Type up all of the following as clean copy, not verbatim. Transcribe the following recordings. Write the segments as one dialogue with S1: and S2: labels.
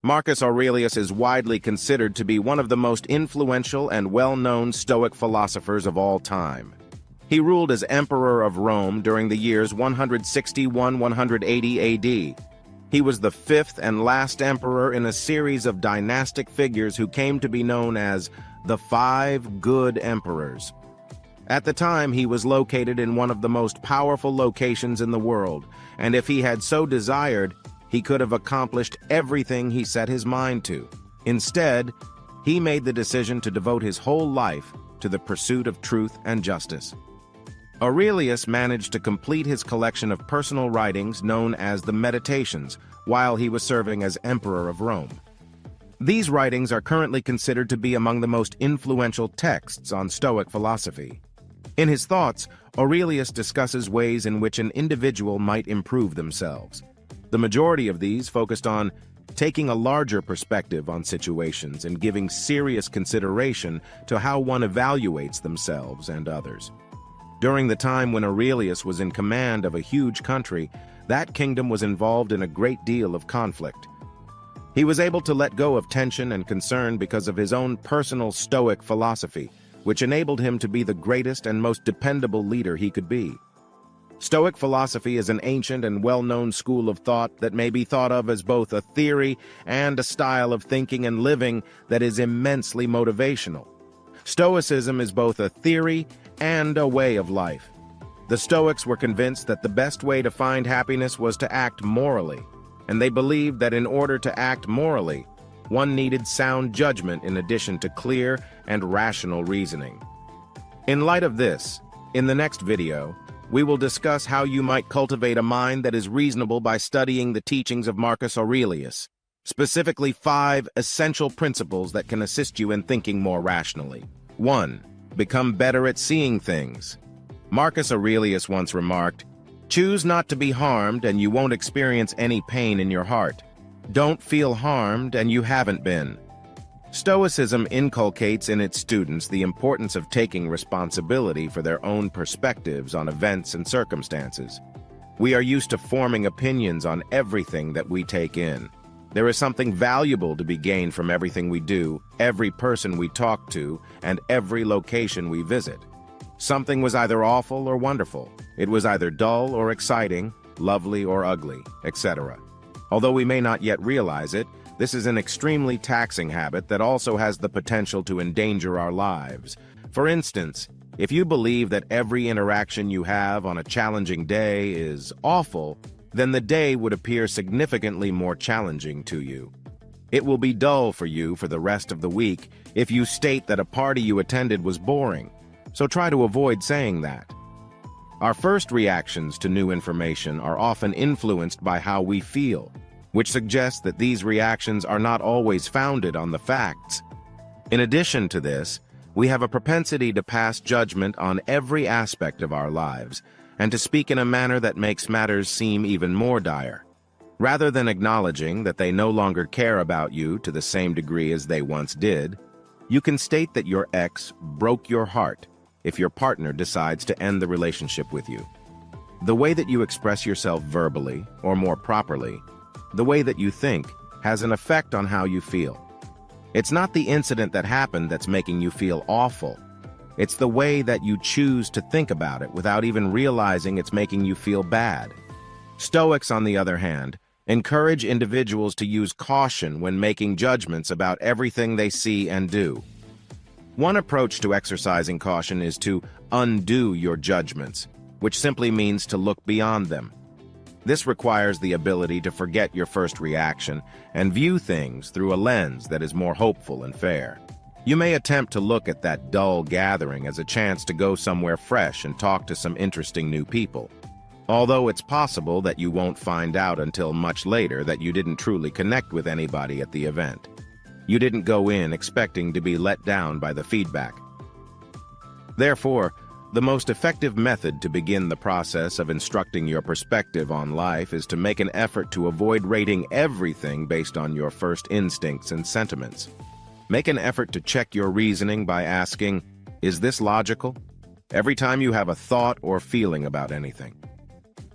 S1: Marcus Aurelius is widely considered to be one of the most influential and well-known Stoic philosophers of all time. He ruled as Emperor of Rome during the years 161–180 AD. He was the fifth and last emperor in a series of dynastic figures who came to be known as the Five Good Emperors. At the time, he was located in one of the most powerful locations in the world, and if he had so desired, he could have accomplished everything he set his mind to. Instead, he made the decision to devote his whole life to the pursuit of truth and justice. Aurelius managed to complete his collection of personal writings known as the Meditations while he was serving as Emperor of Rome. These writings are currently considered to be among the most influential texts on Stoic philosophy. In his thoughts, Aurelius discusses ways in which an individual might improve themselves. The majority of these focused on taking a larger perspective on situations and giving serious consideration to how one evaluates themselves and others. During the time when Aurelius was in command of a huge country, that kingdom was involved in a great deal of conflict. He was able to let go of tension and concern because of his own personal Stoic philosophy, which enabled him to be the greatest and most dependable leader he could be. Stoic philosophy is an ancient and well-known school of thought that may be thought of as both a theory and a style of thinking and living that is immensely motivational. Stoicism is both a theory and a way of life. The Stoics were convinced that the best way to find happiness was to act morally, and they believed that in order to act morally, one needed sound judgment in addition to clear and rational reasoning. In light of this, in the next video, we will discuss how you might cultivate a mind that is reasonable by studying the teachings of Marcus Aurelius, specifically 5 essential principles that can assist you in thinking more rationally. 1. Become better at seeing things. Marcus Aurelius once remarked, "Choose not to be harmed and you won't experience any pain in your heart. Don't feel harmed and you haven't been." Stoicism inculcates in its students the importance of taking responsibility for their own perspectives on events and circumstances. We are used to forming opinions on everything that we take in. There is something valuable to be gained from everything we do, every person we talk to, and every location we visit. Something was either awful or wonderful. It was either dull or exciting, lovely or ugly, etc. Although we may not yet realize it, this is an extremely taxing habit that also has the potential to endanger our lives. For instance, if you believe that every interaction you have on a challenging day is awful, then the day would appear significantly more challenging to you. It will be dull for you for the rest of the week if you state that a party you attended was boring, so try to avoid saying that. Our first reactions to new information are often influenced by how we feel, which suggests that these reactions are not always founded on the facts. In addition to this, we have a propensity to pass judgment on every aspect of our lives, and to speak in a manner that makes matters seem even more dire. Rather than acknowledging that they no longer care about you to the same degree as they once did, you can state that your ex broke your heart if your partner decides to end the relationship with you. The way that you express yourself verbally, or more properly, the way that you think, has an effect on how you feel. It's not the incident that happened that's making you feel awful. It's the way that you choose to think about it without even realizing it's making you feel bad. Stoics, on the other hand, encourage individuals to use caution when making judgments about everything they see and do. One approach to exercising caution is to undo your judgments, which simply means to look beyond them. This requires the ability to forget your first reaction and view things through a lens that is more hopeful and fair. You may attempt to look at that dull gathering as a chance to go somewhere fresh and talk to some interesting new people. Although it's possible that you won't find out until much later that you didn't truly connect with anybody at the event. You didn't go in expecting to be let down by the feedback. Therefore, the most effective method to begin the process of instructing your perspective on life is to make an effort to avoid rating everything based on your first instincts and sentiments. Make an effort to check your reasoning by asking, "Is this logical?" every time you have a thought or feeling about anything.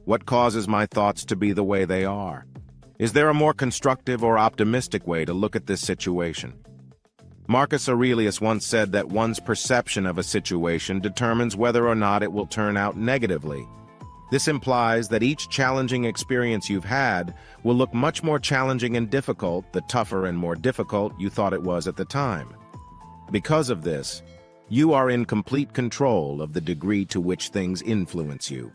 S1: What causes my thoughts to be the way they are? Is there a more constructive or optimistic way to look at this situation? Marcus Aurelius once said that one's perception of a situation determines whether or not it will turn out negatively. This implies that each challenging experience you've had will look much more challenging and difficult the tougher and more difficult you thought it was at the time. Because of this, you are in complete control of the degree to which things influence you.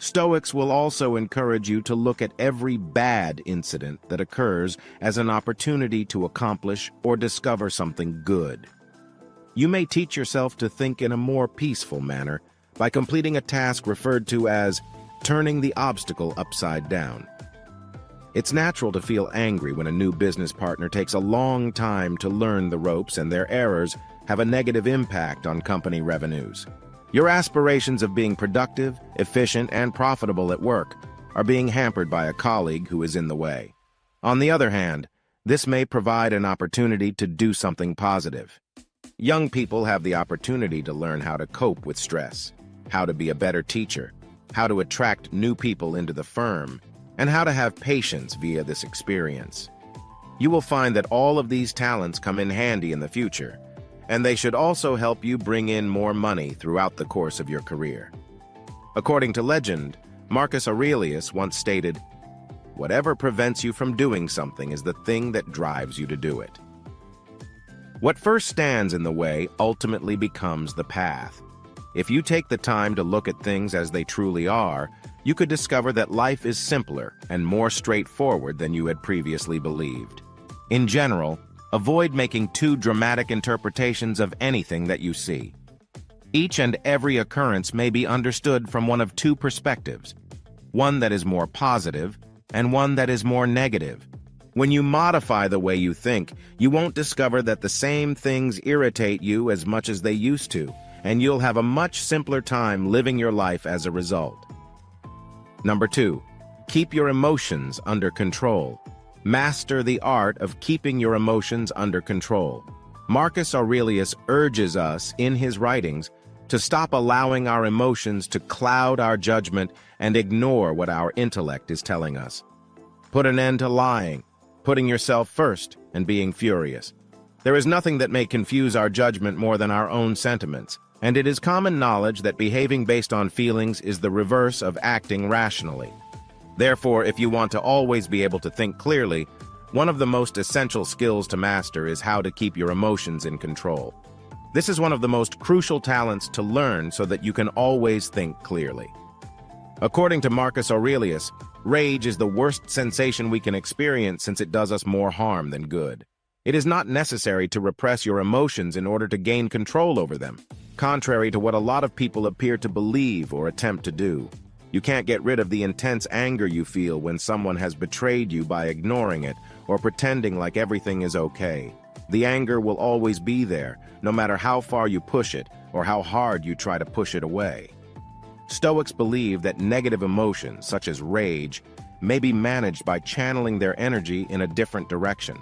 S1: Stoics will also encourage you to look at every bad incident that occurs as an opportunity to accomplish or discover something good. You may teach yourself to think in a more peaceful manner by completing a task referred to as turning the obstacle upside down. It's natural to feel angry when a new business partner takes a long time to learn the ropes and their errors have a negative impact on company revenues. Your aspirations of being productive, efficient, and profitable at work are being hampered by a colleague who is in the way. On the other hand, this may provide an opportunity to do something positive. Young people have the opportunity to learn how to cope with stress, how to be a better teacher, how to attract new people into the firm, and how to have patience via this experience. You will find that all of these talents come in handy in the future, and they should also help you bring in more money throughout the course of your career. According to legend, Marcus Aurelius once stated, "Whatever prevents you from doing something is the thing that drives you to do it." What first stands in the way ultimately becomes the path. If you take the time to look at things as they truly are, you could discover that life is simpler and more straightforward than you had previously believed. In general, avoid making too dramatic interpretations of anything that you see. Each and every occurrence may be understood from one of two perspectives, one that is more positive and one that is more negative. When you modify the way you think, you won't discover that the same things irritate you as much as they used to, and you'll have a much simpler time living your life as a result. Number 2, keep your emotions under control. Master the art of keeping your emotions under control. Marcus Aurelius urges us in his writings to stop allowing our emotions to cloud our judgment and ignore what our intellect is telling us. Put an end to lying, putting yourself first, and being furious. There is nothing that may confuse our judgment more than our own sentiments, and it is common knowledge that behaving based on feelings is the reverse of acting rationally. Therefore, if you want to always be able to think clearly, one of the most essential skills to master is how to keep your emotions in control. This is one of the most crucial talents to learn so that you can always think clearly. According to Marcus Aurelius, rage is the worst sensation we can experience since it does us more harm than good. It is not necessary to repress your emotions in order to gain control over them, contrary to what a lot of people appear to believe or attempt to do. You can't get rid of the intense anger you feel when someone has betrayed you by ignoring it or pretending like everything is okay. The anger will always be there, no matter how far you push it or how hard you try to push it away. Stoics believe that negative emotions, such as rage, may be managed by channeling their energy in a different direction.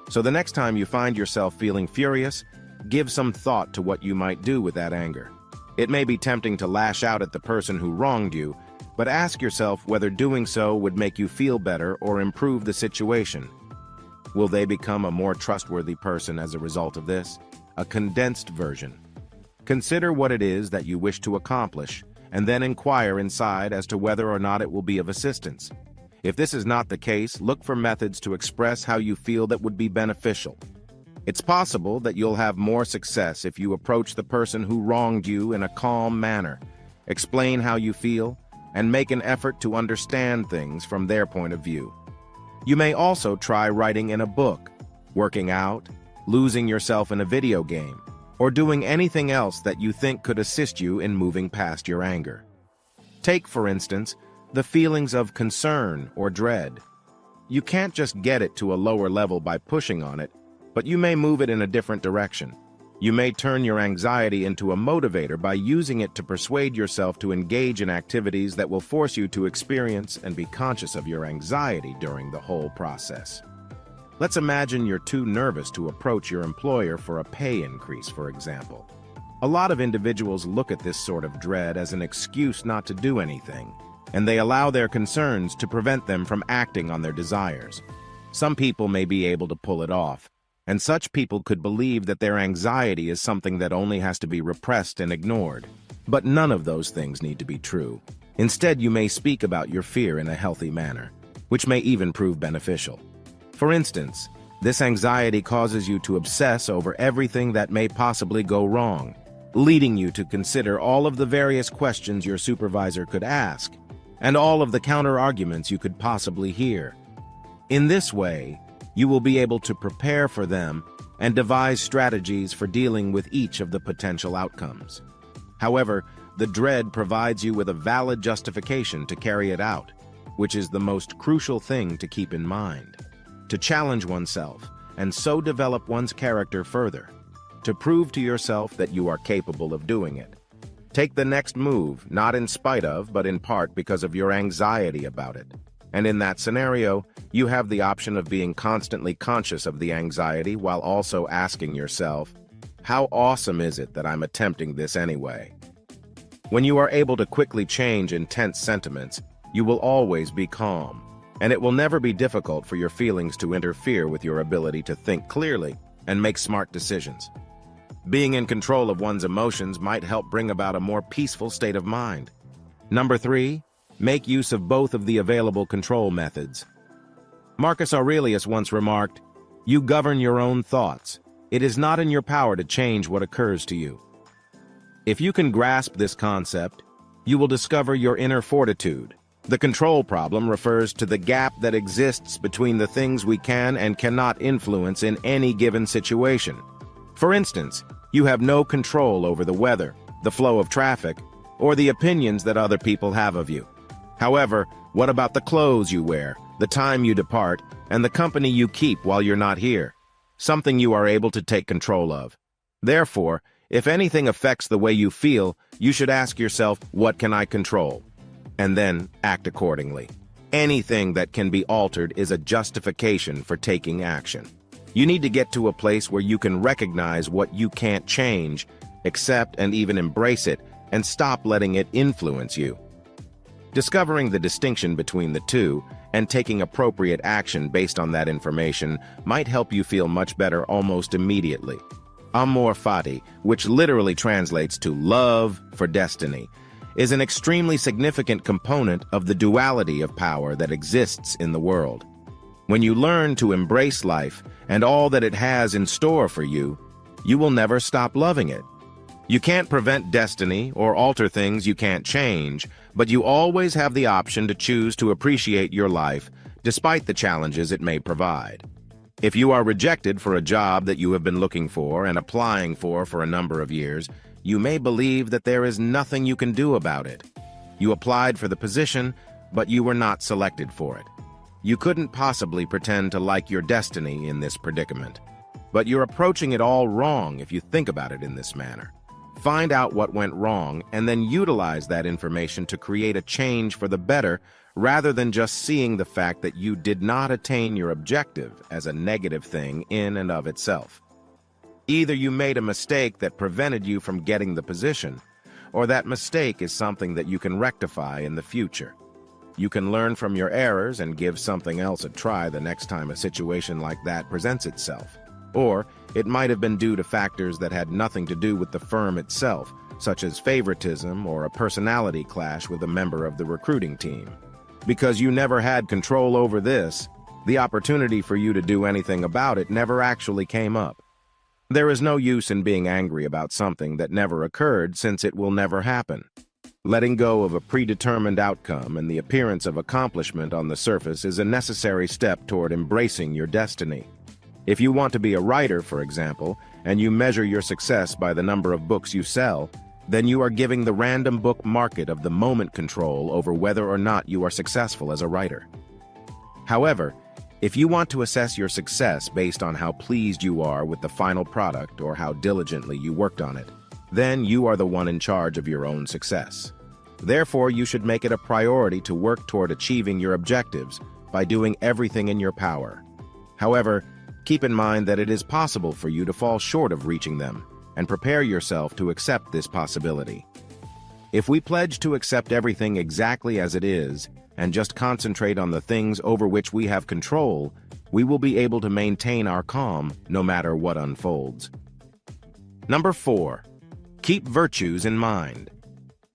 S1: So the next time you find yourself feeling furious, give some thought to what you might do with that anger. It may be tempting to lash out at the person who wronged you, but ask yourself whether doing so would make you feel better or improve the situation. Will they become a more trustworthy person as a result of this? A condensed version. Consider what it is that you wish to accomplish, and then inquire inside as to whether or not it will be of assistance. If this is not the case, look for methods to express how you feel that would be beneficial. It's possible that you'll have more success if you approach the person who wronged you in a calm manner, explain how you feel, and make an effort to understand things from their point of view. You may also try writing in a book, working out, losing yourself in a video game, or doing anything else that you think could assist you in moving past your anger. Take, for instance, the feelings of concern or dread. You can't just get it to a lower level by pushing on it, but you may move it in a different direction. You may turn your anxiety into a motivator by using it to persuade yourself to engage in activities that will force you to experience and be conscious of your anxiety during the whole process. Let's imagine you're too nervous to approach your employer for a pay increase, for example. A lot of individuals look at this sort of dread as an excuse not to do anything. and they allow their concerns to prevent them from acting on their desires. Some people may be able to pull it off, and such people could believe that their anxiety is something that only has to be repressed and ignored. But none of those things need to be true. Instead, you may speak about your fear in a healthy manner, which may even prove beneficial. For instance, this anxiety causes you to obsess over everything that may possibly go wrong, leading you to consider all of the various questions your supervisor could ask, and all of the counter-arguments you could possibly hear. In this way, you will be able to prepare for them and devise strategies for dealing with each of the potential outcomes. However, the dread provides you with a valid justification to carry it out, which is the most crucial thing to keep in mind. To challenge oneself and so develop one's character further, to prove to yourself that you are capable of doing it. Take the next move, not in spite of, but in part because of your anxiety about it. And in that scenario, you have the option of being constantly conscious of the anxiety while also asking yourself, how awesome is it that I'm attempting this anyway? When you are able to quickly change intense sentiments, you will always be calm, and it will never be difficult for your feelings to interfere with your ability to think clearly and make smart decisions. Being in control of one's emotions might help bring about a more peaceful state of mind. Number 3, make use of both of the available control methods. Marcus Aurelius once remarked, "You govern your own thoughts. It is not in your power to change what occurs to you." If you can grasp this concept, you will discover your inner fortitude. The control problem refers to the gap that exists between the things we can and cannot influence in any given situation. For instance, you have no control over the weather, the flow of traffic, or the opinions that other people have of you. However, what about the clothes you wear, the time you depart, and the company you keep while you're not here? Something you are able to take control of. Therefore, if anything affects the way you feel, you should ask yourself, what can I control? And then act accordingly. Anything that can be altered is a justification for taking action. You need to get to a place where you can recognize what you can't change, accept and even embrace it, and stop letting it influence you. Discovering the distinction between the two and taking appropriate action based on that information might help you feel much better almost immediately. Amor fati, which literally translates to love for destiny, is an extremely significant component of the duality of power that exists in the world. When you learn to embrace life and all that it has in store for you, you will never stop loving it. You can't prevent destiny or alter things you can't change, but you always have the option to choose to appreciate your life despite the challenges it may provide. If you are rejected for a job that you have been looking for and applying for a number of years, you may believe that there is nothing you can do about it. You applied for the position, but you were not selected for it. You couldn't possibly pretend to like your destiny in this predicament. But you're approaching it all wrong if you think about it in this manner. Find out what went wrong and then utilize that information to create a change for the better rather than just seeing the fact that you did not attain your objective as a negative thing in and of itself. Either you made a mistake that prevented you from getting the position, or that mistake is something that you can rectify in the future. You can learn from your errors and give something else a try the next time a situation like that presents itself. Or it might have been due to factors that had nothing to do with the firm itself, such as favoritism or a personality clash with a member of the recruiting team. Because you never had control over this, the opportunity for you to do anything about it never actually came up. There is no use in being angry about something that never occurred, since it will never happen. Letting go of a predetermined outcome and the appearance of accomplishment on the surface is a necessary step toward embracing your destiny. If you want to be a writer, for example, and you measure your success by the number of books you sell, then you are giving the random book market of the moment control over whether or not you are successful as a writer. However, if you want to assess your success based on how pleased you are with the final product or how diligently you worked on it, then you are the one in charge of your own success. Therefore, you should make it a priority to work toward achieving your objectives by doing everything in your power. However, keep in mind that it is possible for you to fall short of reaching them, and prepare yourself to accept this possibility. If we pledge to accept everything exactly as it is, and just concentrate on the things over which we have control, we will be able to maintain our calm no matter what unfolds. Number 4. Keep virtues in mind.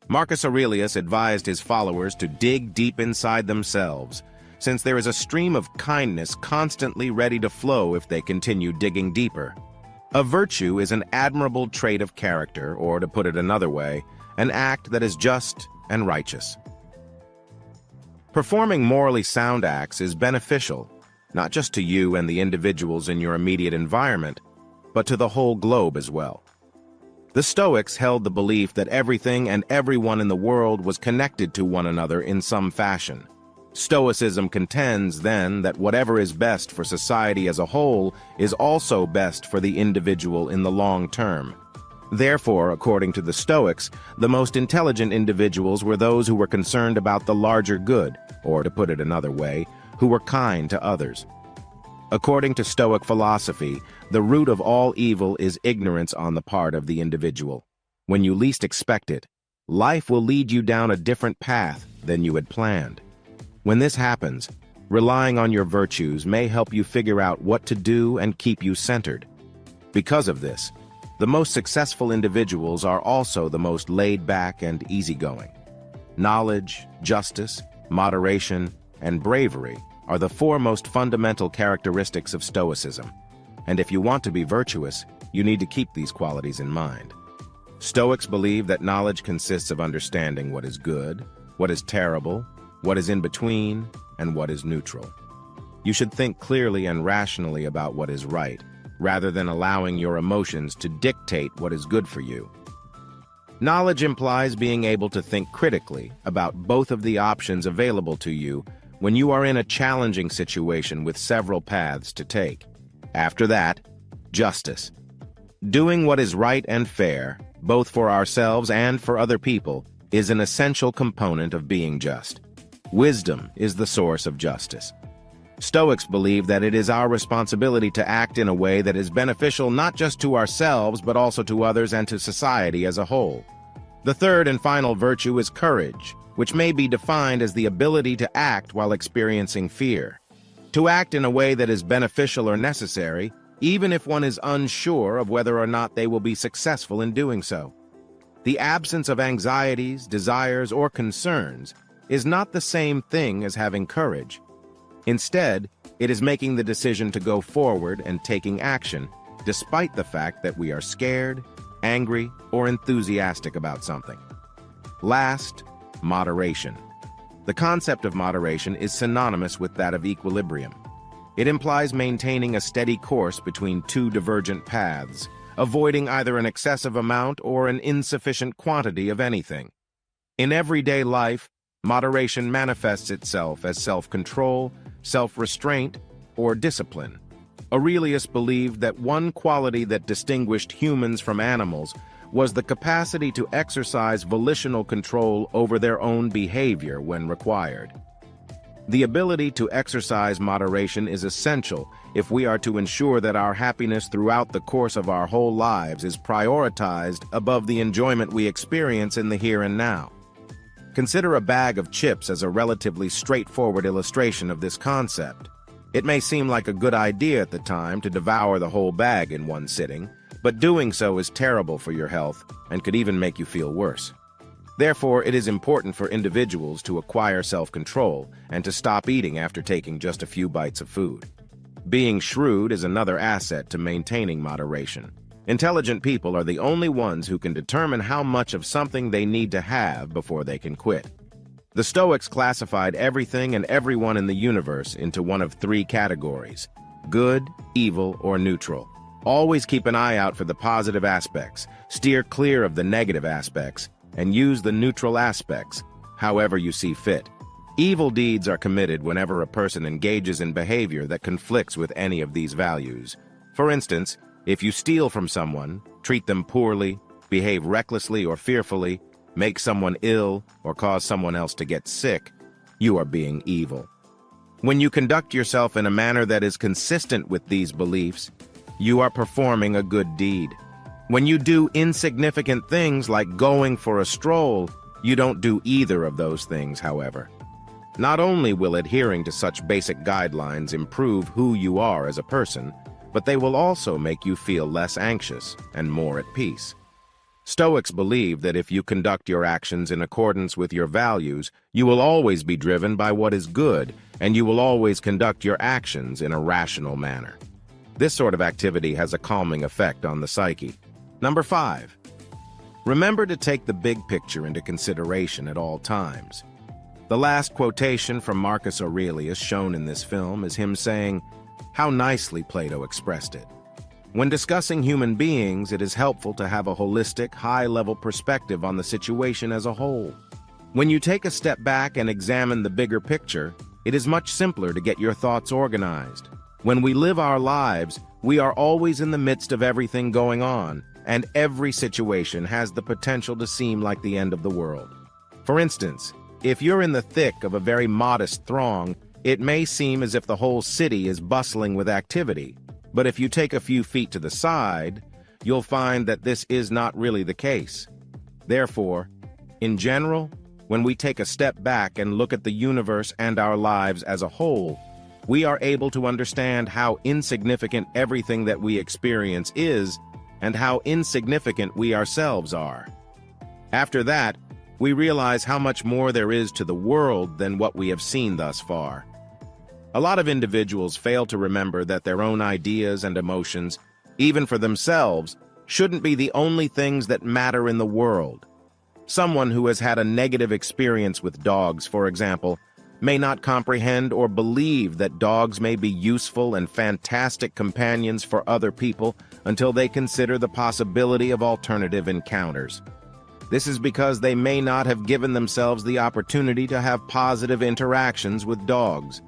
S1: Marcus Aurelius advised his followers to dig deep inside themselves, since there is a stream of kindness constantly ready to flow if they continue digging deeper. A virtue is an admirable trait of character, or to put it another way, an act that is just and righteous. Performing morally sound acts is beneficial, not just to you and the individuals in your immediate environment, but to the whole globe as well. The Stoics held the belief that everything and everyone in the world was connected to one another in some fashion. Stoicism contends, then, that whatever is best for society as a whole is also best for the individual in the long term. Therefore, according to the Stoics, the most intelligent individuals were those who were concerned about the larger good, or to put it another way, who were kind to others. According to Stoic philosophy, the root of all evil is ignorance on the part of the individual. When you least expect it, life will lead you down a different path than you had planned. When this happens, relying on your virtues may help you figure out what to do and keep you centered. Because of this, the most successful individuals are also the most laid back and easygoing. Knowledge, justice, moderation, and bravery are the 4 most fundamental characteristics of Stoicism. And if you want to be virtuous, you need to keep these qualities in mind. Stoics believe that knowledge consists of understanding what is good, what is terrible, what is in between, and what is neutral. You should think clearly and rationally about what is right, rather than allowing your emotions to dictate what is good for you. Knowledge implies being able to think critically about both of the options available to you when you are in a challenging situation with several paths to take. After that, justice. Doing what is right and fair, both for ourselves and for other people, is an essential component of being just. Wisdom is the source of justice. Stoics believe that it is our responsibility to act in a way that is beneficial not just to ourselves but also to others and to society as a whole. The third and final virtue is courage, which may be defined as the ability to act while experiencing fear. To act in a way that is beneficial or necessary, even if one is unsure of whether or not they will be successful in doing so. The absence of anxieties, desires, or concerns is not the same thing as having courage. Instead, it is making the decision to go forward and taking action, despite the fact that we are scared, angry, or enthusiastic about something. Last, moderation. The concept of moderation is synonymous with that of equilibrium. It implies maintaining a steady course between 2 divergent paths, avoiding either an excessive amount or an insufficient quantity of anything. In everyday life, moderation manifests itself as self-control, self-restraint, or discipline. Aurelius believed that one quality that distinguished humans from animals was the capacity to exercise volitional control over their own behavior when required. The ability to exercise moderation is essential if we are to ensure that our happiness throughout the course of our whole lives is prioritized above the enjoyment we experience in the here and now. Consider a bag of chips as a relatively straightforward illustration of this concept. It may seem like a good idea at the time to devour the whole bag in one sitting, but doing so is terrible for your health and could even make you feel worse. Therefore, it is important for individuals to acquire self-control and to stop eating after taking just a few bites of food. Being shrewd is another asset to maintaining moderation. Intelligent people are the only ones who can determine how much of something they need to have before they can quit. The Stoics classified everything and everyone in the universe into one of 3 categories: good, evil, or neutral. Always keep an eye out for the positive aspects, steer clear of the negative aspects, and use the neutral aspects, however you see fit. Evil deeds are committed whenever a person engages in behavior that conflicts with any of these values. For instance, if you steal from someone, treat them poorly, behave recklessly or fearfully, make someone ill, or cause someone else to get sick, you are being evil. When you conduct yourself in a manner that is consistent with these beliefs, you are performing a good deed. When you do insignificant things like going for a stroll, you don't do either of those things, however. Not only will adhering to such basic guidelines improve who you are as a person, but they will also make you feel less anxious and more at peace. Stoics believe that if you conduct your actions in accordance with your values, you will always be driven by what is good, and you will always conduct your actions in a rational manner. This sort of activity has a calming effect on the psyche. Number 5. Remember to take the big picture into consideration at all times. The last quotation from Marcus Aurelius shown in this film is him saying, "How nicely Plato expressed it." When discussing human beings, it is helpful to have a holistic, high-level perspective on the situation as a whole. When you take a step back and examine the bigger picture, it is much simpler to get your thoughts organized. When we live our lives, we are always in the midst of everything going on, and every situation has the potential to seem like the end of the world. For instance, if you're in the thick of a very modest throng, it may seem as if the whole city is bustling with activity. But if you take a few feet to the side, you'll find that this is not really the case. Therefore, in general, when we take a step back and look at the universe and our lives as a whole, we are able to understand how insignificant everything that we experience is and how insignificant we ourselves are. After that, we realize how much more there is to the world than what we have seen thus far. A lot of individuals fail to remember that their own ideas and emotions, even for themselves, shouldn't be the only things that matter in the world. Someone who has had a negative experience with dogs, for example, may not comprehend or believe that dogs may be useful and fantastic companions for other people until they consider the possibility of alternative encounters. This is because they may not have given themselves the opportunity to have positive interactions with dogs.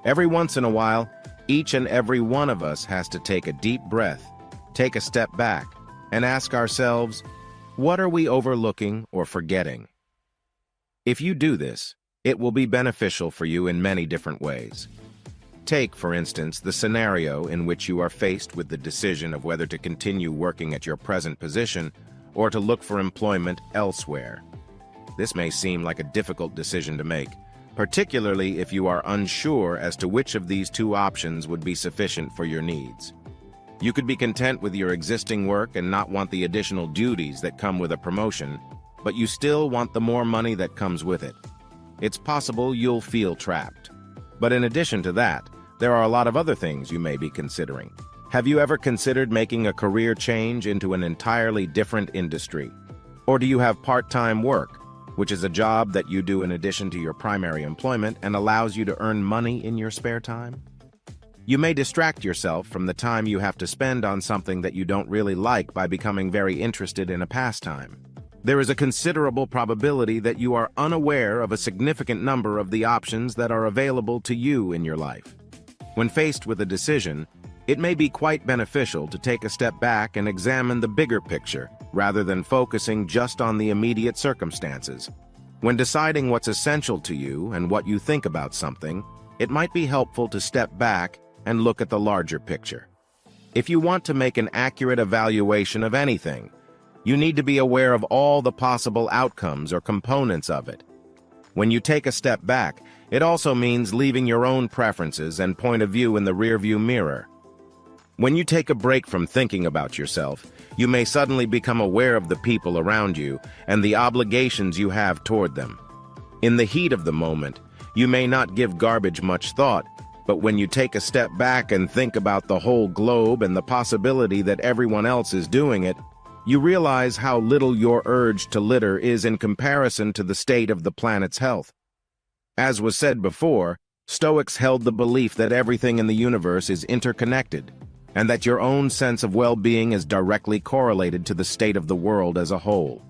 S1: Every once in a while, each and every one of us has to take a deep breath, take a step back, and ask ourselves, what are we overlooking or forgetting? If you do this, it will be beneficial for you in many different ways. Take, for instance, the scenario in which you are faced with the decision of whether to continue working at your present position or to look for employment elsewhere. This may seem like a difficult decision to make, particularly if you are unsure as to which of these two options would be sufficient for your needs. You could be content with your existing work and not want the additional duties that come with a promotion, but you still want the more money that comes with it. It's possible you'll feel trapped. But in addition to that, there are a lot of other things you may be considering. Have you ever considered making a career change into an entirely different industry? Or do you have part-time work, which is a job that you do in addition to your primary employment and allows you to earn money in your spare time? You may distract yourself from the time you have to spend on something that you don't really like by becoming very interested in a pastime. There is a considerable probability that you are unaware of a significant number of the options that are available to you in your life. When faced with a decision, it may be quite beneficial to take a step back and examine the bigger picture, rather than focusing just on the immediate circumstances. When deciding what's essential to you and what you think about something, it might be helpful to step back and look at the larger picture. If you want to make an accurate evaluation of anything, you need to be aware of all the possible outcomes or components of it. When you take a step back, it also means leaving your own preferences and point of view in the rearview mirror. When you take a break from thinking about yourself, you may suddenly become aware of the people around you and the obligations you have toward them. In the heat of the moment, you may not give garbage much thought, but when you take a step back and think about the whole globe and the possibility that everyone else is doing it, you realize how little your urge to litter is in comparison to the state of the planet's health. As was said before, Stoics held the belief that everything in the universe is interconnected, and that your own sense of well-being is directly correlated to the state of the world as a whole.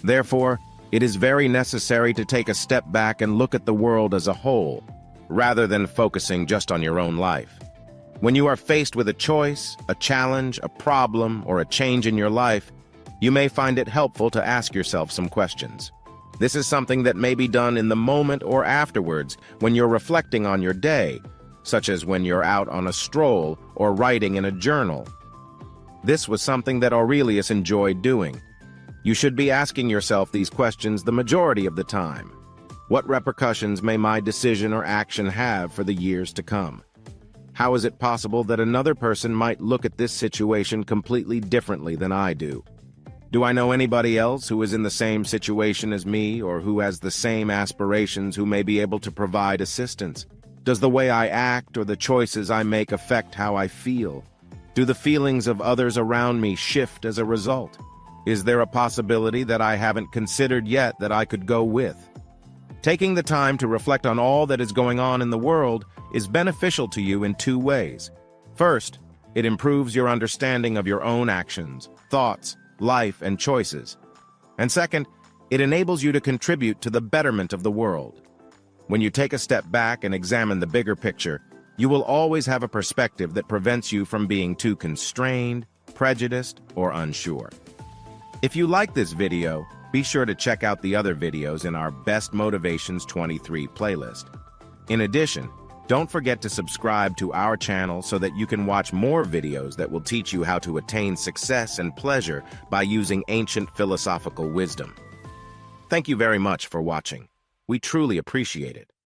S1: Therefore, it is very necessary to take a step back and look at the world as a whole, rather than focusing just on your own life. When you are faced with a choice, a challenge, a problem, or a change in your life, you may find it helpful to ask yourself some questions. This is something that may be done in the moment or afterwards when you're reflecting on your day, such as when you're out on a stroll or writing in a journal. This was something that Aurelius enjoyed doing. You should be asking yourself these questions the majority of the time. What repercussions may my decision or action have for the years to come? How is it possible that another person might look at this situation completely differently than I do? Do I know anybody else who is in the same situation as me or who has the same aspirations who may be able to provide assistance? Does the way I act or the choices I make affect how I feel? Do the feelings of others around me shift as a result? Is there a possibility that I haven't considered yet that I could go with? Taking the time to reflect on all that is going on in the world is beneficial to you in two ways. First, it improves your understanding of your own actions, thoughts, life, and choices. And second, it enables you to contribute to the betterment of the world. When you take a step back and examine the bigger picture, you will always have a perspective that prevents you from being too constrained, prejudiced, or unsure. If you like this video, be sure to check out the other videos in our Best Motivations 23 playlist. In addition, don't forget to subscribe to our channel so that you can watch more videos that will teach you how to attain success and pleasure by using ancient philosophical wisdom. Thank you very much for watching. We truly appreciate it.